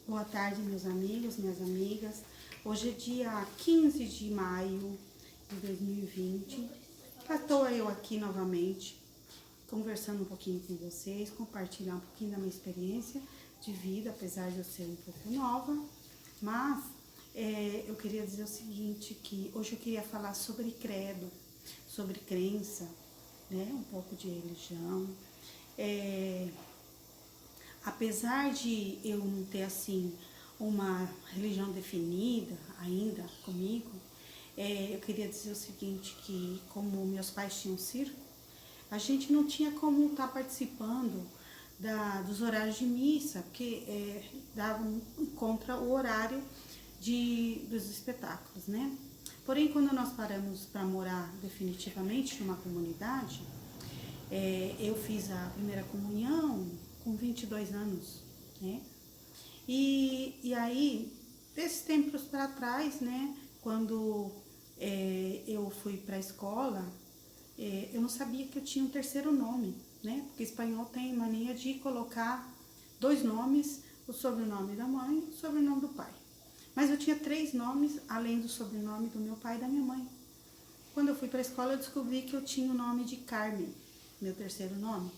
Boa tarde, meus amigos, minhas amigas. Hoje é dia 15 de maio de 2020. Estou eu aqui novamente, conversando um pouquinho com vocês, compartilhar um pouquinho da minha experiência de vida, apesar de eu ser um pouco nova. Mas eu queria dizer o seguinte, que hoje eu queria falar sobre credo, sobre crença, né? Um pouco de religião. Apesar de eu não ter assim uma religião definida ainda comigo, eu queria dizer o seguinte, que como meus pais tinham circo, a gente não tinha como estar participando dos horários de missa, porque davam contra o horário dos espetáculos, né? Porém, quando nós paramos para morar definitivamente numa comunidade, eu fiz a primeira comunhão com 22 anos, né? E aí, desses tempos para trás, né, quando eu fui para a escola, eu não sabia que eu tinha um terceiro nome, né? Porque espanhol tem mania de colocar dois nomes, o sobrenome da mãe e o sobrenome do pai. Mas eu tinha 3 nomes, além do sobrenome do meu pai e da minha mãe. Quando eu fui para a escola, eu descobri que eu tinha o nome de Carmen, meu terceiro nome,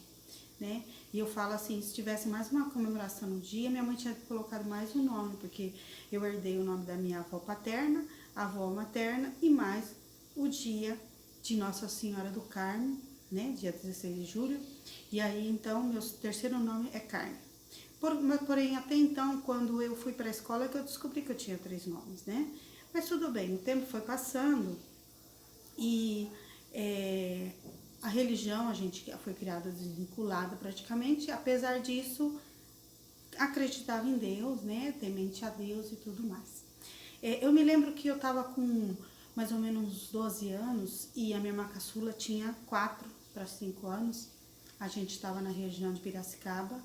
né? E eu falo assim, se tivesse mais uma comemoração no dia, minha mãe tinha colocado mais um nome, porque eu herdei o nome da minha avó paterna, avó materna e mais o dia de Nossa Senhora do Carmo, né? Dia 16 de julho. E aí, então, meu terceiro nome é Carmen. Porém, até então, quando eu fui para a escola, que eu descobri que eu tinha 3 nomes, né? Mas tudo bem, o tempo foi passando e a religião, a gente foi criada desvinculada praticamente, apesar disso, acreditava em Deus, né? Temente a Deus e tudo mais. Eu me lembro que eu estava com mais ou menos 12 anos e a minha irmã caçula tinha 4 para 5 anos. A gente estava na região de Piracicaba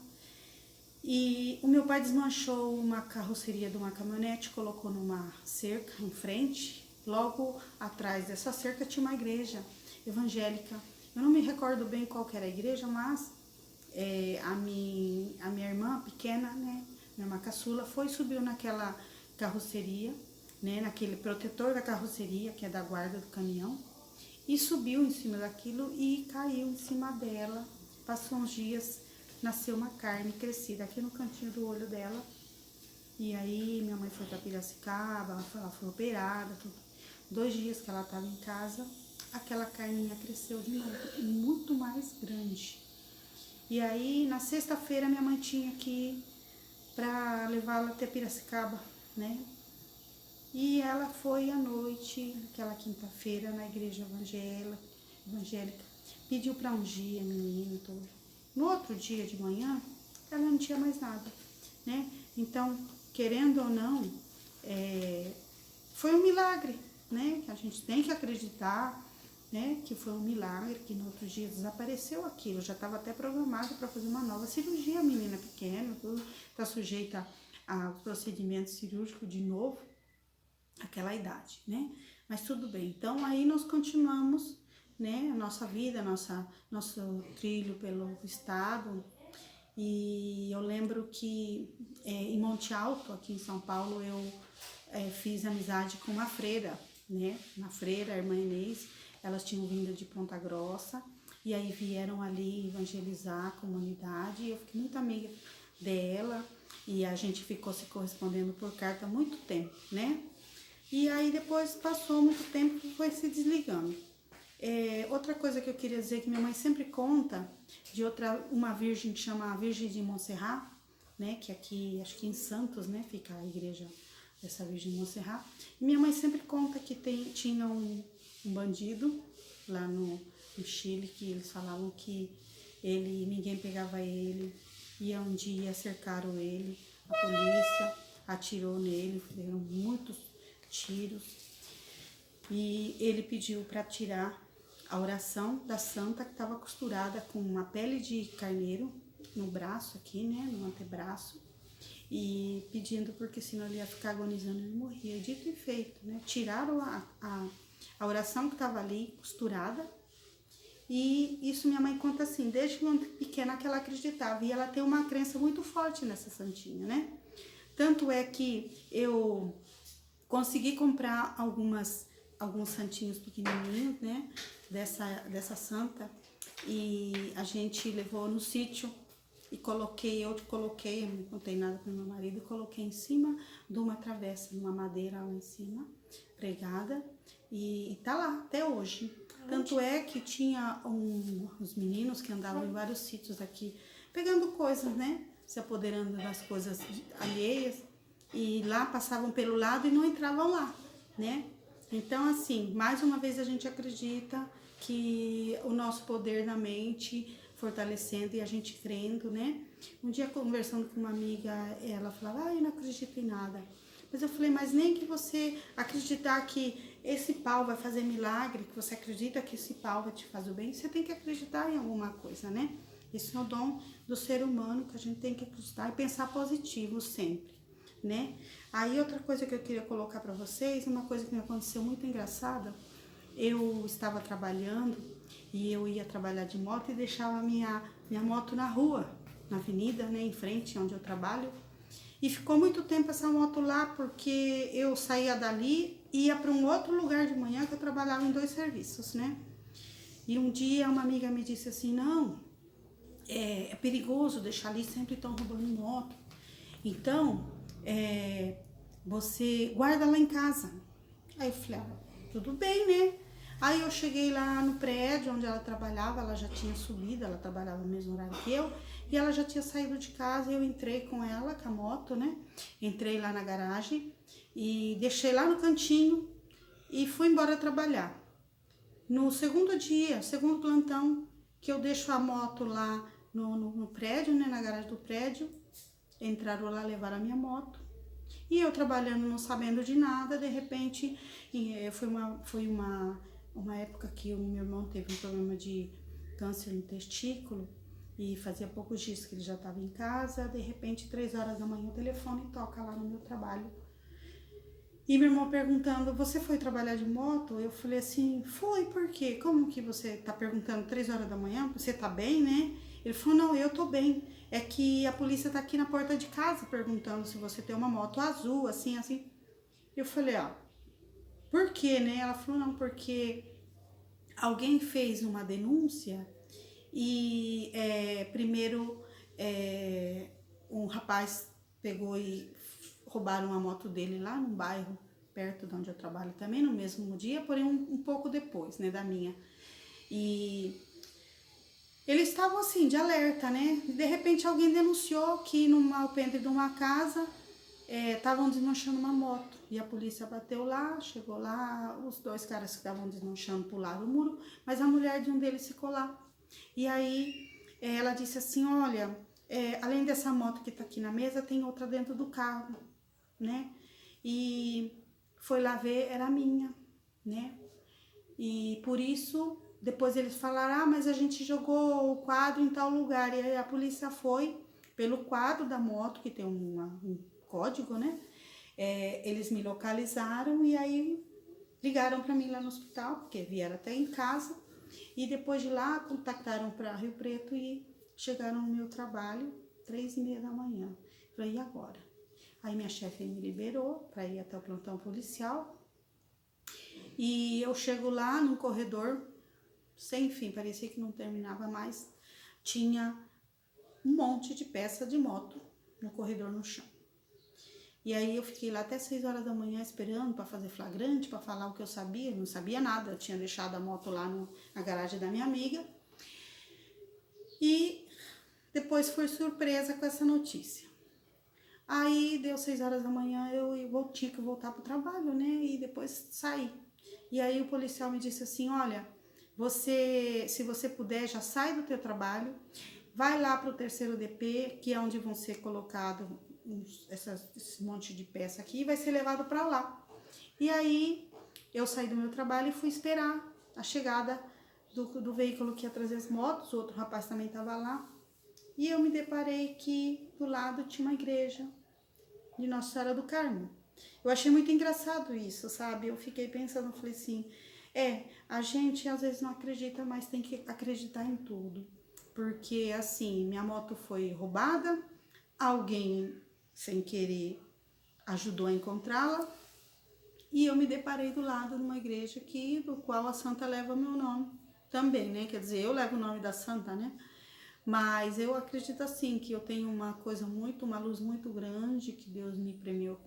e o meu pai desmanchou uma carroceria de uma caminhonete, colocou numa cerca em frente. Logo atrás dessa cerca tinha uma igreja evangélica. Eu não me recordo bem qual que era a igreja, mas a minha irmã pequena, né, minha irmã caçula, subiu naquela carroceria, né, naquele protetor da carroceria, que é da guarda do caminhão, e subiu em cima daquilo e caiu em cima dela. Passou uns dias, nasceu uma carne crescida aqui no cantinho do olho dela. E aí minha mãe foi para Piracicaba, ela foi operada, tudo. 2 dias que ela estava em casa, aquela carninha cresceu de novo, muito mais grande. E aí na sexta-feira minha mãe tinha que ir para levá-la até Piracicaba, né? E ela foi à noite, aquela quinta-feira, na igreja evangélica, pediu para ungir a menina e tudo. No outro dia de manhã, ela não tinha mais nada, né? Então, querendo ou não, foi um milagre, né? A gente tem que acreditar, né? Que foi um milagre, que no outro dia desapareceu aquilo. Já estava até programado para fazer uma nova cirurgia, a menina pequena, tudo está sujeita a procedimento cirúrgico de novo, aquela idade, né? Mas tudo bem. Então aí nós continuamos, né? A nossa vida, nosso trilho pelo estado. E eu lembro que em Monte Alto, aqui em São Paulo, eu fiz amizade com uma freira, né? Uma freira, a irmã Inês, elas tinham vindo de Ponta Grossa e aí vieram ali evangelizar a comunidade e eu fiquei muito amiga dela e a gente ficou se correspondendo por carta há muito tempo, né? E aí depois passou muito tempo e foi se desligando. Outra coisa que eu queria dizer que minha mãe sempre conta de uma virgem que chama a Virgem de Montserrat, né, que aqui, acho que em Santos, né, fica a igreja dessa Virgem de Montserrat. E minha mãe sempre conta que tinha um bandido lá no Chile, que eles falavam que ninguém pegava ele, e um dia cercaram ele, a polícia atirou nele, deram muitos tiros, e ele pediu para tirar a oração da santa que estava costurada com uma pele de carneiro no braço aqui, né, no antebraço, e pedindo porque senão ele ia ficar agonizando e ele morria. Dito e feito, né, tiraram a oração que estava ali costurada. E isso minha mãe conta assim, desde muito pequena que ela acreditava, e ela tem uma crença muito forte nessa santinha, né? Tanto é que eu consegui comprar alguns santinhos pequenininhos, né, dessa santa, e a gente levou no sítio e eu não contei nada pro meu marido, coloquei em cima de uma travessa, numa madeira lá em cima, pregada, e tá lá até hoje. Tanto é que tinha os meninos que andavam em vários sítios aqui, pegando coisas, né, se apoderando das coisas alheias, e lá passavam pelo lado e não entravam lá, né? Então, assim, mais uma vez a gente acredita que o nosso poder na mente fortalecendo e a gente crendo, né? Um dia conversando com uma amiga, ela falava, eu não acredito em nada. Mas eu falei, mas nem que você acreditar que esse pau vai fazer milagre, que você acredita que esse pau vai te fazer o bem, você tem que acreditar em alguma coisa, né? Isso é o dom do ser humano, que a gente tem que acreditar e pensar positivo sempre, né? Aí outra coisa que eu queria colocar para vocês, uma coisa que me aconteceu muito engraçada, eu estava trabalhando e eu ia trabalhar de moto e deixava minha moto na rua, na avenida, né, em frente onde eu trabalho. E ficou muito tempo essa moto lá, porque eu saía dali e ia para um outro lugar de manhã, que eu trabalhava em 2 serviços, né? E um dia uma amiga me disse assim, não, é perigoso deixar ali, sempre estão roubando moto. Então, você guarda lá em casa. Aí eu falei, tudo bem, né? Aí eu cheguei lá no prédio onde ela trabalhava, ela já tinha subido, ela trabalhava no mesmo horário que eu, e ela já tinha saído de casa, e eu entrei com ela, com a moto, né? Entrei lá na garagem e deixei lá no cantinho e fui embora trabalhar. No segundo dia, segundo plantão, que eu deixo a moto lá no prédio, né? Na garagem do prédio, entraram lá, levaram a minha moto. E eu trabalhando, não sabendo de nada, de repente, foi uma época que o meu irmão teve um problema de câncer no testículo e fazia poucos dias que ele já estava em casa. De repente, 3 horas da manhã, o telefone toca lá no meu trabalho. E meu irmão perguntando, você foi trabalhar de moto? Eu falei assim, foi, por quê? Como que você tá perguntando 3 horas da manhã? Você tá bem, né? Ele falou, não, eu tô bem. É que a polícia tá aqui na porta de casa perguntando se você tem uma moto azul, assim, assim. Eu falei, por quê, né? Ela falou, não, porque alguém fez uma denúncia e primeiro um rapaz pegou e roubaram a moto dele lá no bairro, perto de onde eu trabalho também, no mesmo dia, porém um pouco depois, né, da minha. E eles estavam assim, de alerta, né? De repente alguém denunciou que no alpendre de uma casa estavam desmanchando uma moto. E a polícia bateu lá, chegou lá, os 2 caras que estavam desmanchando pularam o muro, mas a mulher de um deles ficou lá. E aí ela disse assim, olha, além dessa moto que tá aqui na mesa, tem outra dentro do carro, né? E foi lá ver, era minha, né? E por isso, depois eles falaram, mas a gente jogou o quadro em tal lugar. E aí a polícia foi pelo quadro da moto, que tem um código, né? Eles me localizaram e aí ligaram para mim lá no hospital, porque vieram até em casa. E depois de lá, contactaram para Rio Preto e chegaram no meu trabalho, 3h30 da manhã. Falei, e agora? Aí minha chefe me liberou para ir até o plantão policial. E eu chego lá num corredor sem fim, parecia que não terminava mais. Tinha um monte de peça de moto no corredor, no chão. E aí eu fiquei lá até 6 horas da manhã esperando para fazer flagrante, para falar o que eu sabia. Eu não sabia nada, eu tinha deixado a moto lá na garagem da minha amiga. E depois fui surpresa com essa notícia. Aí deu 6 horas da manhã, eu tinha que voltar pro trabalho, né? E depois saí. E aí o policial me disse assim, olha, se você puder, já sai do teu trabalho, vai lá pro 3º DP, que é onde vão ser colocados esse monte de peça aqui, e vai ser levado para lá. E aí eu saí do meu trabalho e fui esperar a chegada do veículo que ia trazer as motos. O outro rapaz também estava lá. E eu me deparei que do lado tinha uma igreja de Nossa Senhora do Carmo. Eu achei muito engraçado isso, sabe? Eu fiquei pensando, falei assim, a gente às vezes não acredita, mas tem que acreditar em tudo. Porque assim, minha moto foi roubada, alguém sem querer ajudou a encontrá-la. E eu me deparei do lado de uma igreja aqui, do qual a santa leva meu nome também, né? Quer dizer, eu levo o nome da santa, né? Mas eu acredito assim, que eu tenho uma luz muito grande, que Deus me premiou com